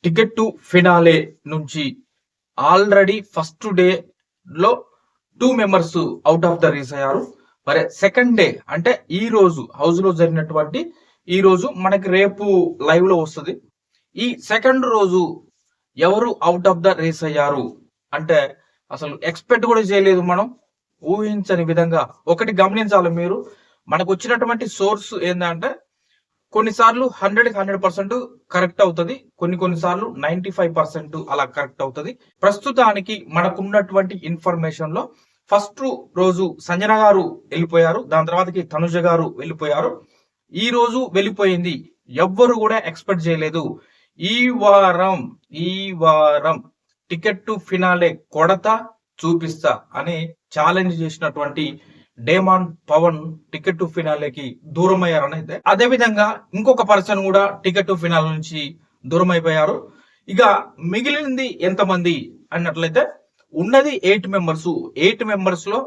Ticket to finale నుంచి already first day లో 2 members out of the race అయ్యారు. మరి సెకండ్ డే అంటే ఈ రోజు హౌస్ లో జరిగినటువంటి ఈ రోజు మనకి రేపు లైవ్ లో వస్తుంది. ఈ సెకండ్ రోజు ఎవరు అవుట్ ఆఫ్ ద రేస్ అయ్యారు అంటే అసలు ఎక్స్పెక్ట్ కూడా చేయలేదు మనం, ఊహించని విధంగా. ఒకటి గమనించాలి మీరు, మనకు వచ్చినటువంటి సోర్స్ ఏంటంటే కొన్నిసార్లు 100% కరెక్ట్ అవుతుంది, కొన్నిసార్లు 95% అలా కరెక్ట్ అవుతుంది. ప్రస్తుతానికి మనకున్నటువంటి ఇన్ఫర్మేషన్ లో ఫస్ట్ రోజు సంజన గారు వెళ్ళిపోయారు, దాని తర్వాతకి తనుజ గారు వెళ్ళిపోయారు. ఈ రోజు వెళ్ళిపోయింది, ఎవ్వరు కూడా ఎక్స్పెక్ట్ చేయలేదు. ఈ వారం టికెట్ టు ఫినాలే కొడతా చూపిస్తా అని ఛాలెంజ్ చేసినటువంటి డేమాన్ పవన్ టికెట్ టు ఫినాలేకి దూరం అయ్యారని అయితే, అదే విధంగా ఇంకొక పర్సన్ కూడా టికెట్ టు ఫినాల్ నుంచి దూరం అయిపోయారు. ఇక మిగిలింది ఎంతమంది అన్నట్లయితే ఉన్నది 8 మెంబర్స్. 8 మెంబర్స్ లో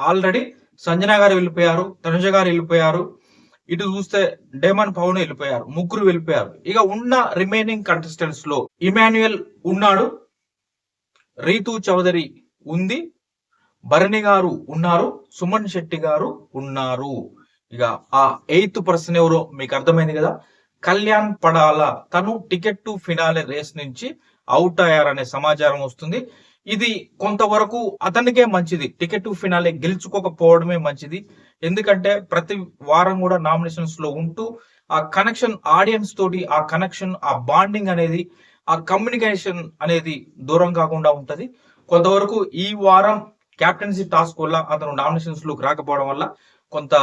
ఆల్రెడీ సంజన గారు వెళ్ళిపోయారు, తనుజ గారు వెళ్ళిపోయారు, ఇటు చూస్తే డేమాన్ పవన్ వెళ్ళిపోయారు, ముగ్గురు వెళ్ళిపోయారు. ఇక ఉన్న రిమైనింగ్ కంటెస్టెంట్స్ లో ఇమాన్యుయల్ ఉన్నాడు, రీతు చౌదరి ఉంది, భరణి గారు ఉన్నారు, సుమన్ శెట్టి గారు ఉన్నారు. ఇక ఆ 8th పర్సన్ ఎవరో మీకు అర్థమైంది కదా, కళ్యాణ్ పడాల. తను టికెట్ టు ఫినాలే రేస్ నుంచి అవుట్ అయ్యారనే సమాచారం వస్తుంది. ఇది కొంతవరకు అతనికే మంచిది, టికెట్ టు ఫినాలే గెలుచుకోకపోవడమే మంచిది. ఎందుకంటే ప్రతి వారం కూడా నామినేషన్స్ లో ఉంటూ ఆ కనెక్షన్ ఆడియన్స్ తోటి, ఆ కనెక్షన్, ఆ బాండింగ్ అనేది, ఆ కమ్యూనికేషన్ అనేది దూరం కాకుండా ఉంటది. కొంతవరకు ఈ వారం క్యాప్టెన్సీ టాస్క్ వల్ల అతను నామినేషన్స్ లోకి రాకపోవడం వల్ల కొంత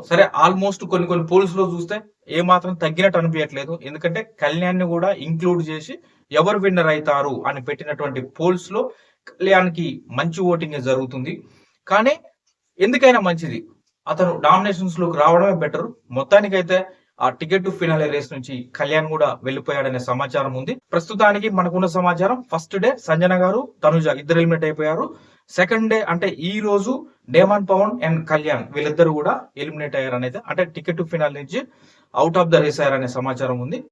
సరే ఆల్మోస్ట్ కొన్ని పోల్స్ లో చూస్తే ఏ మాత్రం తగ్గినట్టు అనిపించట్లేదు. ఎందుకంటే కళ్యాణ్ ని కూడా ఇంక్లూడ్ చేసి ఎవరు విన్నర్ అవుతారు అని పెట్టినటువంటి పోల్స్ లో కళ్యాణ్ కి మంచి ఓటింగ్ జరుగుతుంది. కానీ ఎందుకైనా మంచిది, అతను నామినేషన్స్ లోకి రావడమే బెటర్. మొత్తానికైతే ఆ టికెట్ టు ఫినాలే రేస్ నుంచి కళ్యాణ్ కూడా వెళ్ళిపోయాడనే సమాచారం ఉంది. ప్రస్తుతానికి మనకున్న సమాచారం ఫస్ట్ డే సంజన గారు, తనుజ ఇద్దరు ఎలిమినేట్ అయిపోయారు. సెకండ్ డే అంటే ఈ రోజు డేమాన్ పవన్ అండ్ కళ్యాణ్ వీళ్ళిద్దరు కూడా ఎలిమినేట్ అయ్యారనేది, అంటే టికెట్ టు ఫినాల్ నుంచి అవుట్ ఆఫ్ ద రేస్ అయ్యారనే సమాచారం ఉంది.